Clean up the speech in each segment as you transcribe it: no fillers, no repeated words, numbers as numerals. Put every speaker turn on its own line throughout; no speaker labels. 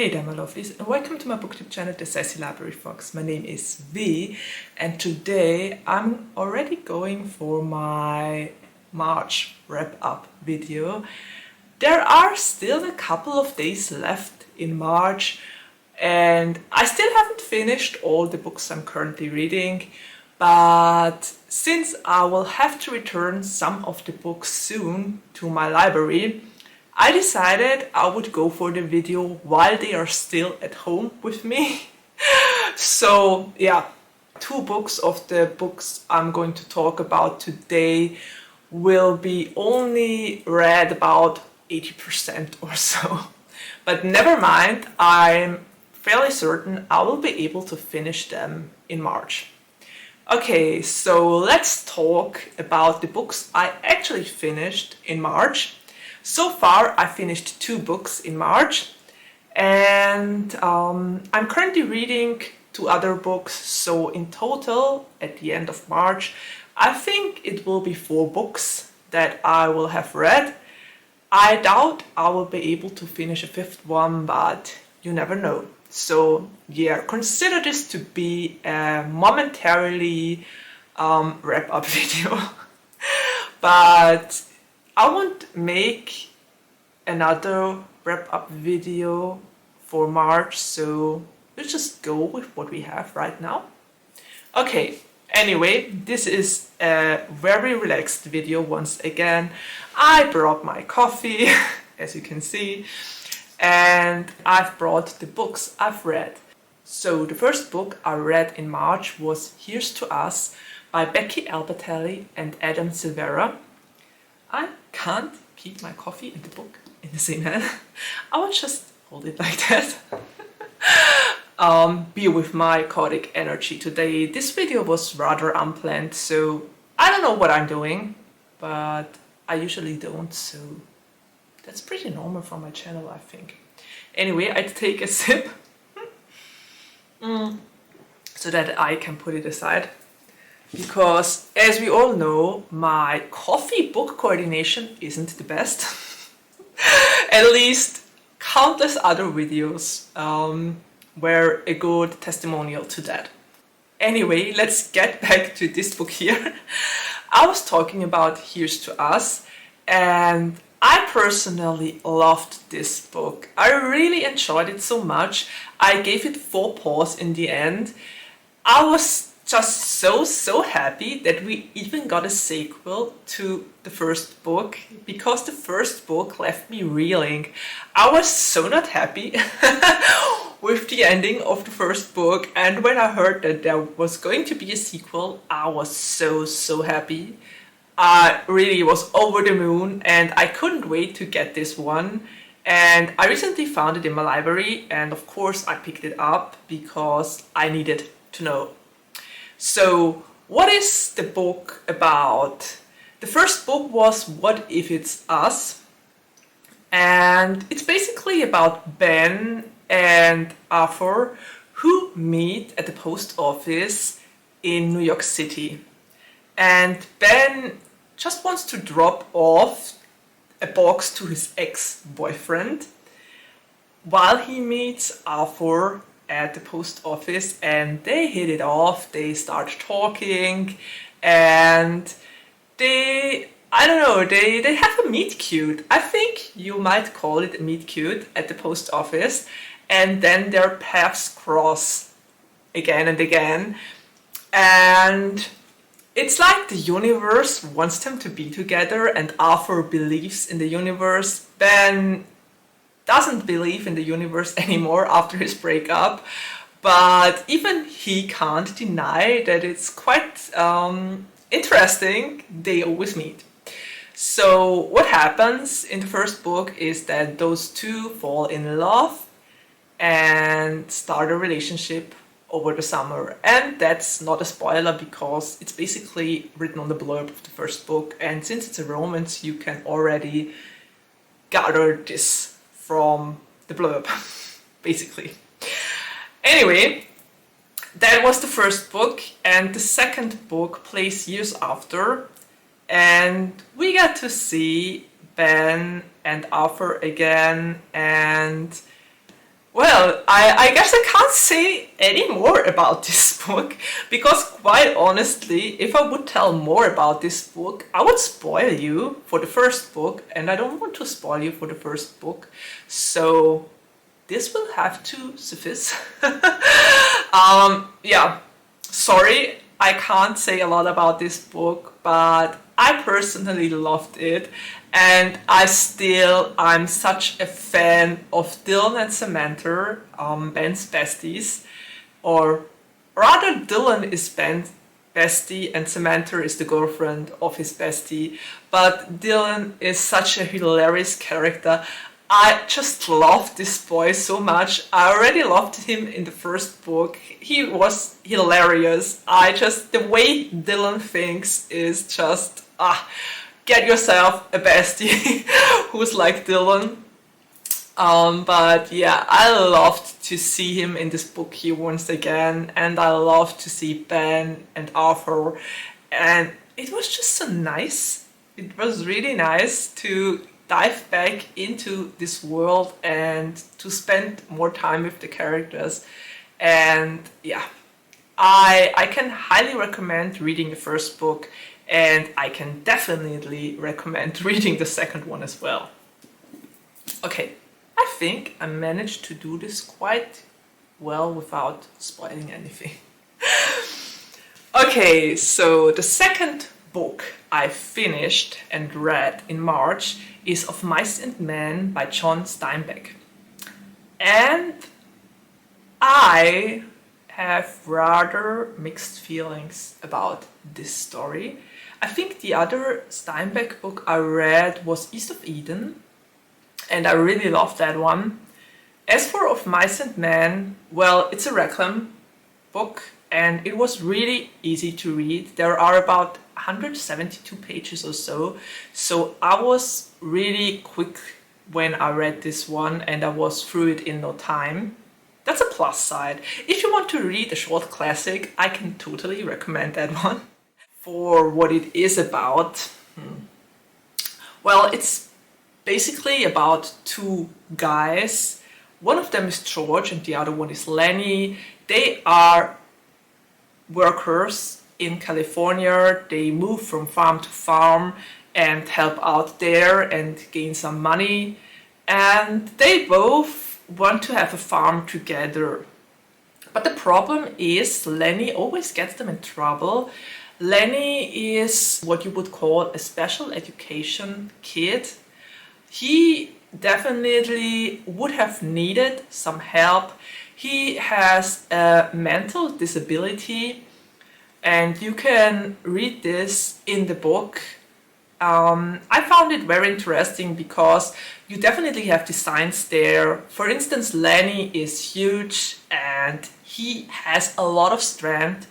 Hey there, my lovelies, and welcome to my booktube channel, The Sassy Library Fox. My name is V, and today I'm already going for my March wrap-up video. There are still a couple of days left in March, and I still haven't finished all the books I'm currently reading, but since I will have to return some of the books soon to my library, I decided I would go for the video while they are still at home with me. So yeah, two books of the books I'm going to talk about today will be only read about 80% or so. But never mind, I'm fairly certain I will be able to finish them in March. Okay, so let's talk about the books I actually finished in March. So far, I finished 2 books in March, and I'm currently reading 2 other books, so in total, at the end of March, I think it will be 4 books that I will have read. I doubt I will be able to finish a 5th one, but you never know. So yeah, consider this to be a momentarily wrap-up video. But I won't make another wrap-up video for March, so let's just go with what we have right now. Okay, anyway, this is a very relaxed video once again. I brought my coffee, as you can see, and I've brought the books I've read. So the first book I read in March was Here's to Us by Becki Albertalli and Adam Silvera. I can't keep my coffee and the book in the same hand. I will just hold it like that. Be with my chaotic energy today. This video was rather unplanned, so I don't know what I'm doing, but I usually don't, so that's pretty normal for my channel, I think. Anyway, I take a sip so that I can put it aside. Because, as we all know, my coffee book coordination isn't the best. At least countless other videos were a good testimonial to that. Anyway, let's get back to this book here. I was talking about Here's to Us, and I personally loved this book. I really enjoyed it so much. I gave it 4 paws in the end. I was just so happy that we even got a sequel to the first book, because the first book left me reeling. I was so not happy with the ending of the first book, and when I heard that there was going to be a sequel, I was so happy. I really was over the moon, and I couldn't wait to get this one. And I recently found it in my library, and of course I picked it up because I needed to know. So, what is the book about? The first book was What If It's Us? And it's basically about Ben and Arthur, who meet at the post office in New York City. And Ben just wants to drop off a box to his ex-boyfriend while he meets Arthur at the post office, and they hit it off. They start talking, and they have a meet cute. I think you might call it a meet cute at the post office, and then their paths cross again and again, and it's like the universe wants them to be together, and Arthur believes in the universe. Ben doesn't believe in the universe anymore after his breakup, but even he can't deny that it's quite interesting they always meet. So what happens in the first book is that those two fall in love and start a relationship over the summer, and that's not a spoiler because it's basically written on the blurb of the first book, and since it's a romance you can already gather this from the blurb, basically. Anyway, that was the first book, and the second book plays years after, and we get to see Ben and Arthur again, and Well, I guess I can't say any more about this book because, quite honestly, if I would tell more about this book, I would spoil you for the first book, and I don't want to spoil you for the first book. So this will have to suffice. Yeah, sorry, I can't say a lot about this book, but I personally loved it, and I'm such a fan of Dylan and Samantha, Ben's besties, or rather, Dylan is Ben's bestie, and Samantha is the girlfriend of his bestie. But Dylan is such a hilarious character. I just love this boy so much. I already loved him in the first book. He was hilarious. The way Dylan thinks is just, get yourself a bestie who's like Dylan. But yeah, I loved to see him in this book here once again, and I loved to see Ben and Arthur, and it was just so nice. It was really nice to dive back into this world and to spend more time with the characters. And yeah, I can highly recommend reading the first book, and I can definitely recommend reading the second one as well. Okay, I think I managed to do this quite well without spoiling anything. Okay, so the second book I finished and read in March is Of Mice and Men by John Steinbeck. And I have rather mixed feelings about this story. I think the other Steinbeck book I read was East of Eden, and I really loved that one. As for Of Mice and Men, well, it's a Reclam book, and it was really easy to read. There are about 172 pages or so, so I was really quick when I read this one, and I was through it in no time. That's a plus side. If you want to read a short classic, I can totally recommend that one. For what it is about, well, it's basically about two guys. One of them is George and the other one is Lenny. They are workers in California. They move from farm to farm and help out there and gain some money. And they both want to have a farm together. But the problem is Lenny always gets them in trouble. Lenny is what you would call a special education kid. He definitely would have needed some help. He has a mental disability, and you can read this in the book. I found it very interesting because you definitely have the signs there. For instance, Lenny is huge and he has a lot of strength,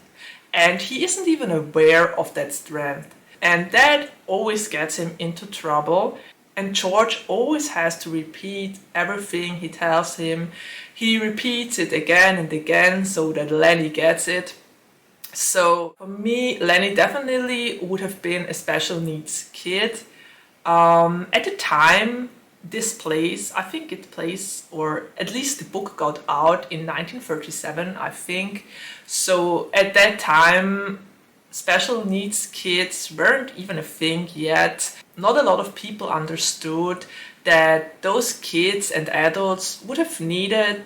and he isn't even aware of that strength. And that always gets him into trouble. And George always has to repeat everything he tells him. He repeats it again and again so that Lenny gets it. So for me, Lenny definitely would have been a special needs kid. At the time, this plays, I think it plays, or at least the book got out in 1937, I think. So at that time, special needs kids weren't even a thing yet. Not a lot of people understood that those kids and adults would have needed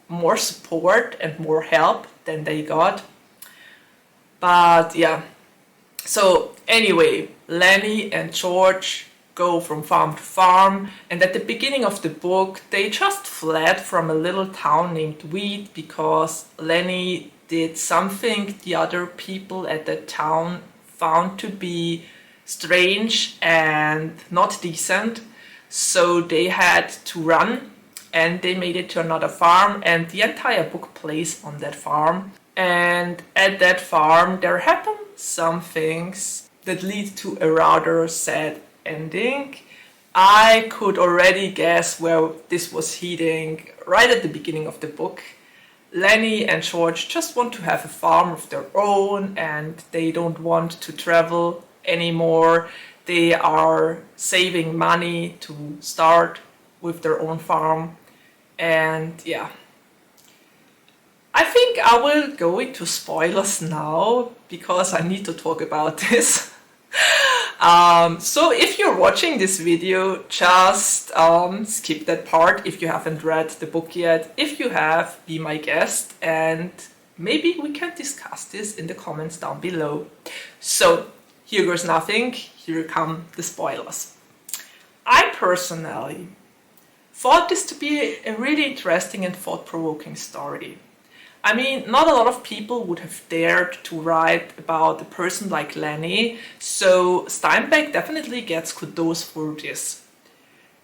more support and more help than they got. But yeah, so anyway, Lenny and George go from farm to farm, and at the beginning of the book they just fled from a little town named Wheat because Lenny did something the other people at that town found to be strange and not decent. So they had to run, and they made it to another farm, and the entire book plays on that farm. And at that farm there happen some things that lead to a rather sad ending. I could already guess where this was heading right at the beginning of the book. Lenny and George just want to have a farm of their own, and they don't want to travel anymore. They are saving money to start with their own farm. And yeah, I think I will go into spoilers now because I need to talk about this. So if you're watching this video, just skip that part if you haven't read the book yet. If you have, be my guest and maybe we can discuss this in the comments down below. So here goes nothing, here come the spoilers. I personally thought this to be a really interesting and thought-provoking story. I mean, not a lot of people would have dared to write about a person like Lenny, so Steinbeck definitely gets kudos for this.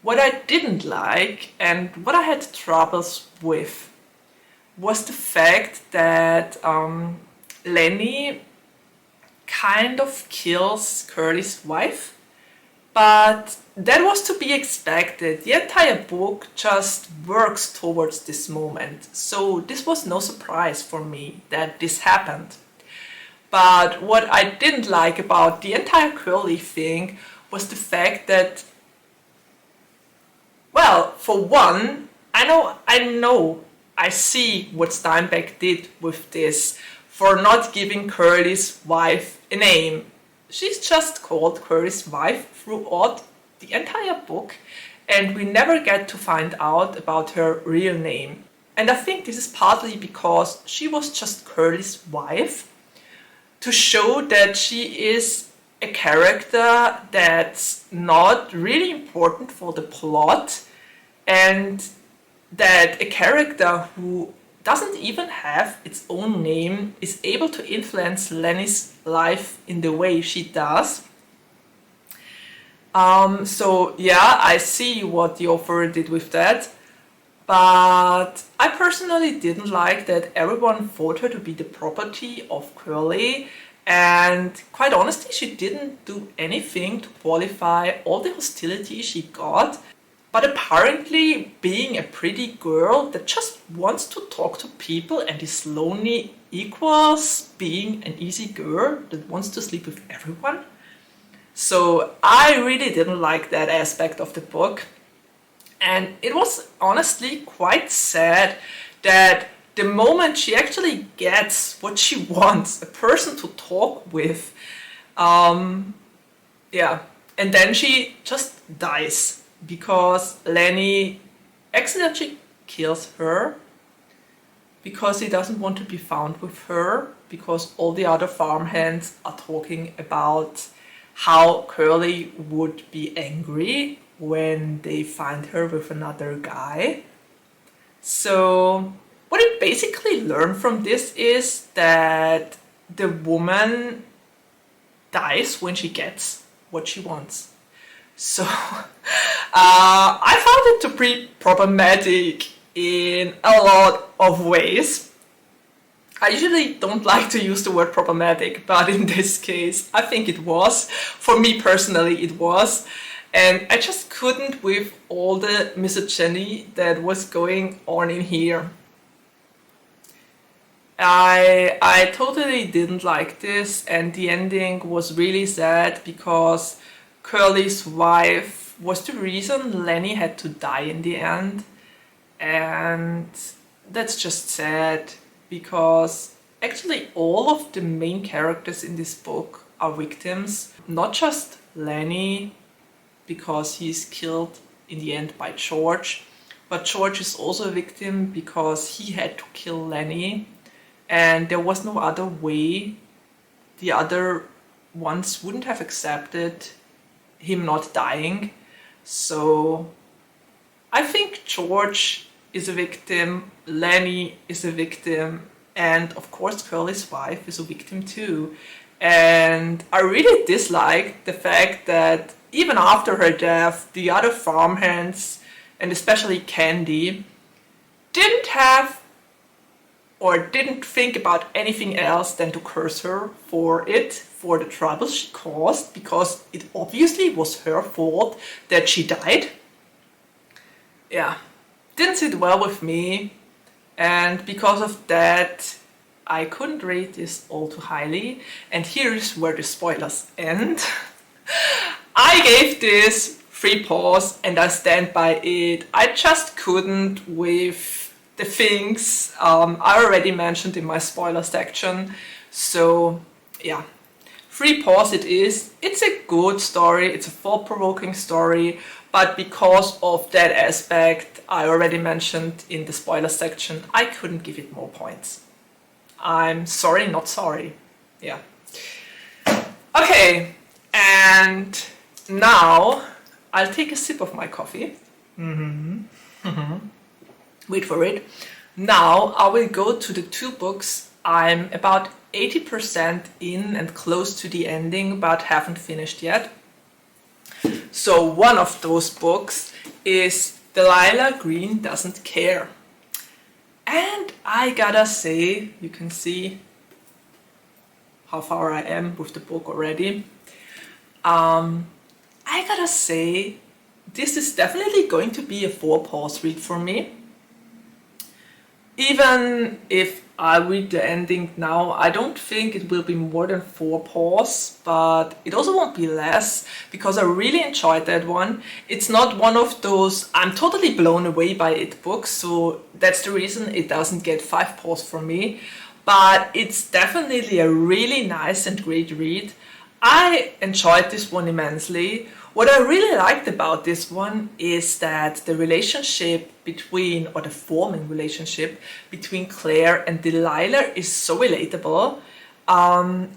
What I didn't like, and what I had troubles with, was the fact that Lenny kind of kills Curly's wife. But that was to be expected. The entire book just works towards this moment. So this was no surprise for me that this happened. But what I didn't like about the entire Curly thing was the fact that, well, for one, I see what Steinbeck did with this for not giving Curly's wife a name. She's just called Curly's wife throughout the entire book, and we never get to find out about her real name. And I think this is partly because she was just Curly's wife, to show that she is a character that's not really important for the plot, and that a character who doesn't even have its own name is able to influence Lenny's life in the way she does. So yeah, I see what the author did with that, but I personally didn't like that everyone thought her to be the property of Curly, and quite honestly, she didn't do anything to qualify all the hostility she got. But apparently being a pretty girl that just wants to talk to people and is lonely equals being an easy girl that wants to sleep with everyone. So I really didn't like that aspect of the book. And it was honestly quite sad that the moment she actually gets what she wants, a person to talk with, and then she just dies. Because Lenny accidentally kills her, because he doesn't want to be found with her, because all the other farmhands are talking about how Curly would be angry when they find her with another guy. So what I basically learned from this is that the woman dies when she gets what she wants. So I found it to be problematic in a lot of ways. I usually don't like to use the word problematic, but in this case I think it was. For me personally it was. And I just couldn't with all the misogyny that was going on in here. I totally didn't like this, and the ending was really sad because Curly's wife was the reason Lenny had to die in the end, and that's just sad because actually all of the main characters in this book are victims, not just Lenny because he's killed in the end by George, but George is also a victim because he had to kill Lenny and there was no other way. The other ones wouldn't have accepted him not dying. So I think George is a victim, Lenny is a victim, and of course Curly's wife is a victim too. And I really dislike the fact that even after her death, the other farmhands, and especially Candy, didn't have or didn't think about anything else than to curse her for it, for the trouble she caused, because it obviously was her fault that she died. Yeah, didn't sit well with me, and because of that I couldn't rate this all too highly, and here's where the spoilers end. I gave this 3 paws and I stand by it. I just couldn't with the things I already mentioned in my spoiler section. So yeah, Three Paws it is. It's a good story, it's a thought-provoking story, but because of that aspect I already mentioned in the spoiler section, I couldn't give it more points. I'm sorry, not sorry. Yeah. Okay, and now I'll take a sip of my coffee. Wait for it. Now I will go to the two books I'm about 80% in and close to the ending, but haven't finished yet. So one of those books is Delilah Green Doesn't Care. And I gotta say, you can see how far I am with the book already. I gotta say, this is definitely going to be a 4 paws read for me. Even if I read the ending now, I don't think it will be more than 4 paws, but it also won't be less, because I really enjoyed that one. It's not one of those I'm totally blown away by it books, so that's the reason it doesn't get 5 paws from me. But it's definitely a really nice and great read. I enjoyed this one immensely. What I really liked about this one is that the relationship between, or the forming relationship between Claire and Delilah is so relatable.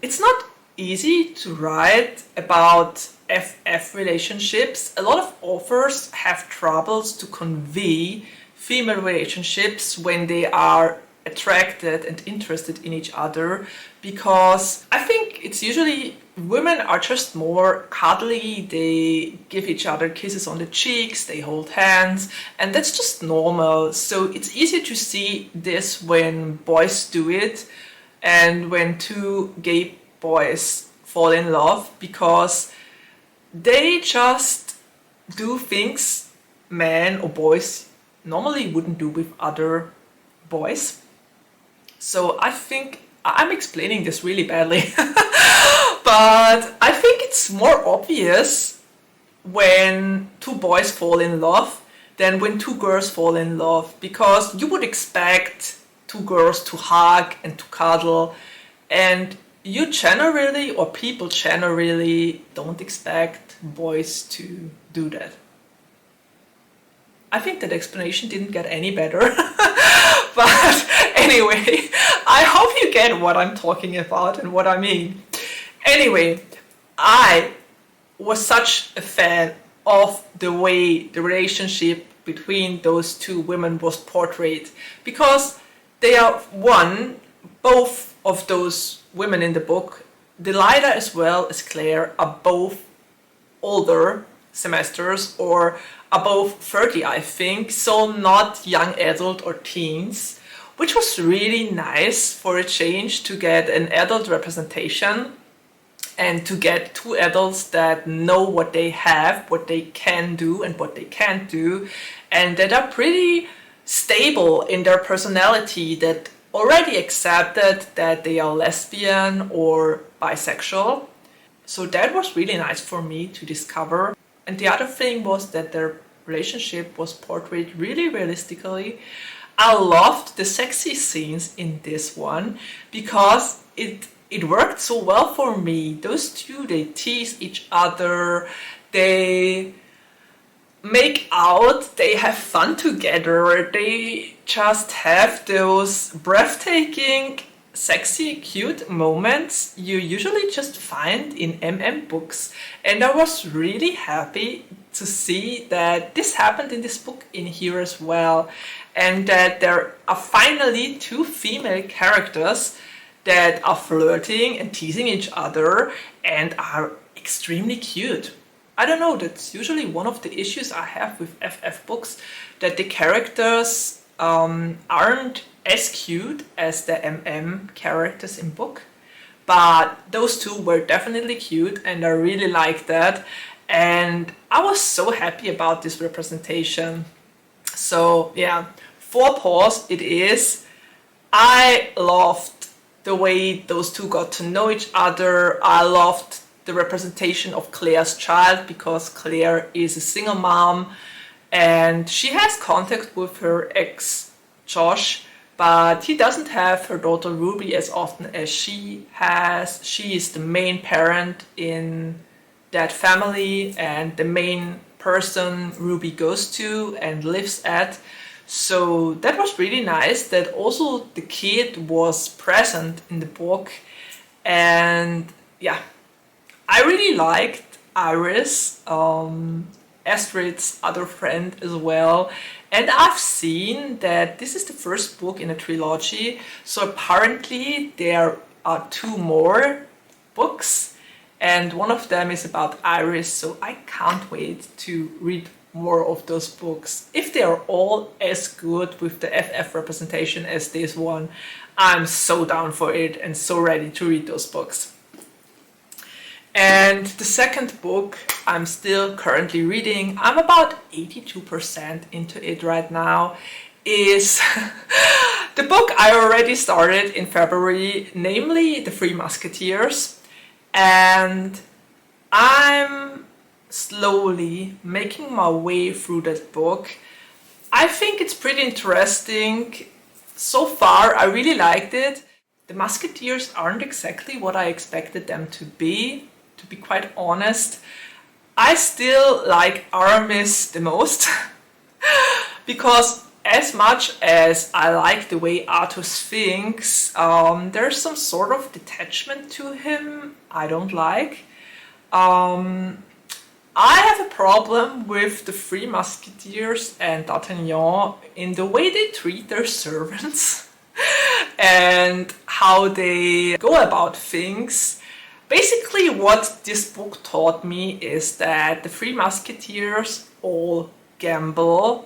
It's not easy to write about FF relationships. A lot of authors have troubles to convey female relationships when they are attracted and interested in each other, because I think it's usually women are just more cuddly, they give each other kisses on the cheeks, they hold hands, and that's just normal. So it's easy to see this when boys do it and when two gay boys fall in love, because they just do things men or boys normally wouldn't do with other boys. So I think I'm explaining this really badly, but I think it's more obvious when two boys fall in love than when two girls fall in love, because you would expect two girls to hug and to cuddle, and you generally, or people generally, don't expect boys to do that. I think that explanation didn't get any better. But anyway, I hope you get what I'm talking about and what I mean. Anyway, I was such a fan of the way the relationship between those two women was portrayed, because they are both of those women in the book, Delilah as well as Claire, are both older semesters, or above 30, I think, so not young adult or teens, which was really nice for a change to get an adult representation and to get two adults that know what they have, what they can do and what they can't do, and that are pretty stable in their personality, that already accepted that they are lesbian or bisexual. So that was really nice for me to discover. And the other thing was that their relationship was portrayed really realistically. I loved the sexy scenes in this one because it worked so well for me. Those two, they tease each other, they make out, they have fun together, they just have those breathtaking, sexy, cute moments you usually just find in MM books. And I was really happy to see that this happened in this book in here as well, and that there are finally two female characters that are flirting and teasing each other and are extremely cute. I don't know, that's usually one of the issues I have with FF books, that the characters aren't as cute as the MM characters in book, but those two were definitely cute and I really liked that, and I was so happy about this representation. So yeah, 4 paws it is. I loved the way those two got to know each other. I loved the representation of Claire's child, because Claire is a single mom and she has contact with her ex Josh, but he doesn't have her daughter Ruby as often as she has. She is the main parent in that family and the main person Ruby goes to and lives at. So that was really nice that also the kid was present in the book. And yeah, I really liked Iris, Astrid's other friend as well. And I've seen that this is the first book in a trilogy, so apparently there are 2 more books, and one of them is about Iris, so I can't wait to read more of those books. If they are all as good with the FF representation as this one, I'm so down for it and so ready to read those books. And the second book I'm still currently reading, I'm about 82% into it right now, is the book I already started in February, namely The Three Musketeers. And I'm slowly making my way through that book. I think it's pretty interesting. So far, I really liked it. The Musketeers aren't exactly what I expected them to be quite honest. I still like Aramis the most because as much as I like the way Arthus thinks, there's some sort of detachment to him I don't like. I have a problem with the Three Musketeers and D'Artagnan in the way they treat their servants and how they go about things. Basically, what this book taught me is that the Three Musketeers all gamble,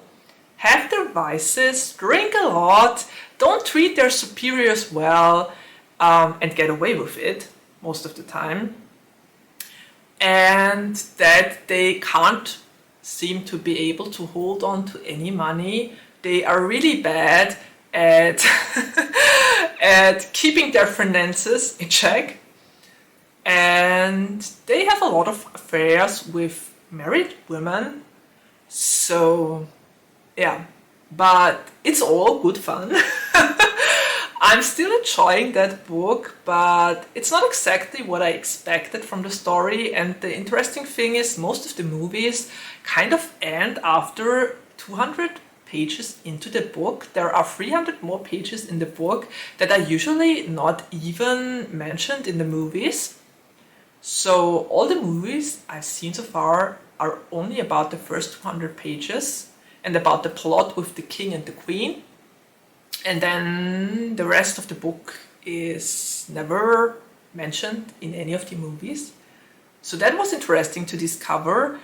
have their vices, drink a lot, don't treat their superiors well, and get away with it most of the time. And that they can't seem to be able to hold on to any money. They are really bad at, at keeping their finances in check. And they have a lot of affairs with married women. So, yeah, but it's all good fun. I'm still enjoying that book, but it's not exactly what I expected from the story. And the interesting thing is, most of the movies kind of end after 200 pages into the book. There are 300 more pages in the book that are usually not even mentioned in the movies. So all the movies I've seen so far are only about the first 200 pages and about the plot with the king and the queen. And then the rest of the book is never mentioned in any of the movies. So that was interesting to discover.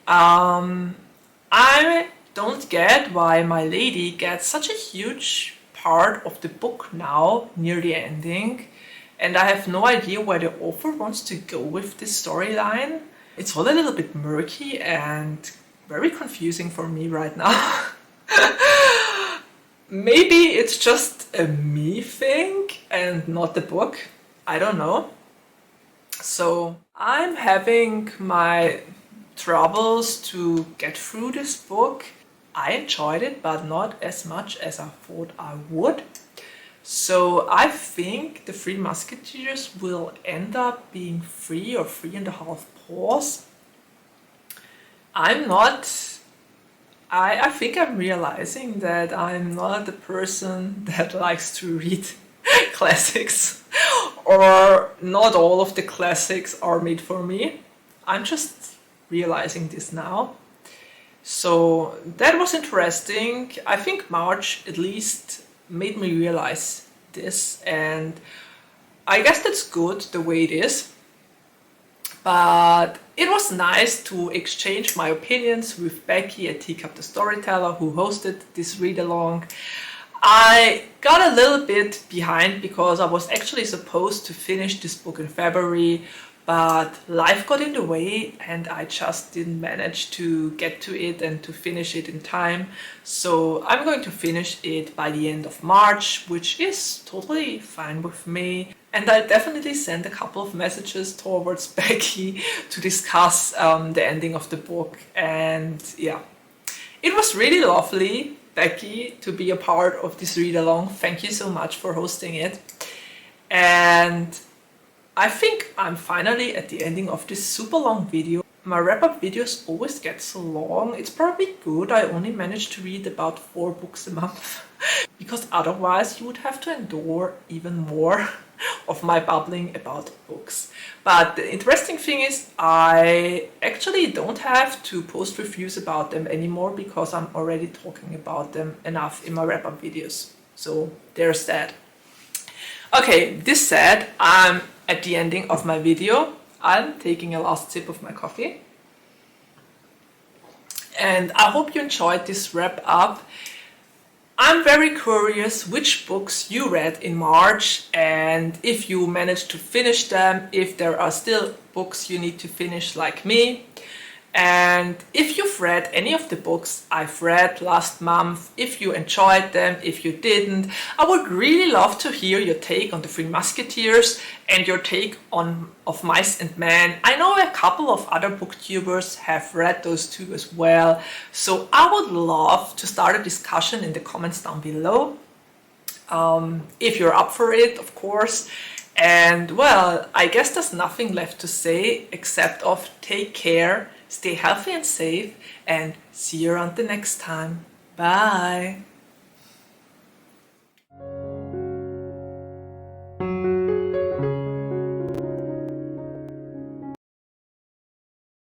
I don't get why my lady gets such a huge part of the book now near the ending. And I have no idea where the author wants to go with this storyline. It's all a little bit murky and very confusing for me right now. Maybe it's just a me thing and not the book. I don't know. So I'm having my troubles to get through this book. I enjoyed it, but not as much as I thought I would. So I think the Three Musketeers will end up being 3 or 3.5 paws. I think I'm realizing that I'm not the person that likes to read classics, or not all of the classics are made for me. I'm just realizing this now. So that was interesting. I think March at least made me realize this, and I guess that's good the way it is. But it was nice to exchange my opinions with Becki at Teacup the Storyteller, who hosted this read-along. I got a little bit behind because I was actually supposed to finish this book in February, but life got in the way and I just didn't manage to get to it and to finish it in time. So I'm going to finish it by the end of March, which is totally fine with me. And I definitely sent a couple of messages towards Becki to discuss the ending of the book. And yeah, it was really lovely. Becki to be a part of this read along. Thank you so much for hosting it. And I think I'm finally at the ending of this super long video. My wrap-up videos always get so long. It's probably good I only managed to read about 4 books a month because otherwise you would have to endure even more of my babbling about books. But the interesting thing is I actually don't have to post reviews about them anymore because I'm already talking about them enough in my wrap-up videos. So there's that. Okay, this said, I'm at the ending of my video. I'm taking a last sip of my coffee. And I hope you enjoyed this wrap up. I'm very curious which books you read in March and if you managed to finish them, if there are still books you need to finish like me. And if you've read any of the books I've read last month, if you enjoyed them, if you didn't, I would really love to hear your take on the Three Musketeers and your take on Of Mice and Men. I know a couple of other booktubers have read those two as well, so I would love to start a discussion in the comments down below. If you're up for it, of course. And well, I guess there's nothing left to say except of take care, stay healthy and safe, and see you around the next time. Bye!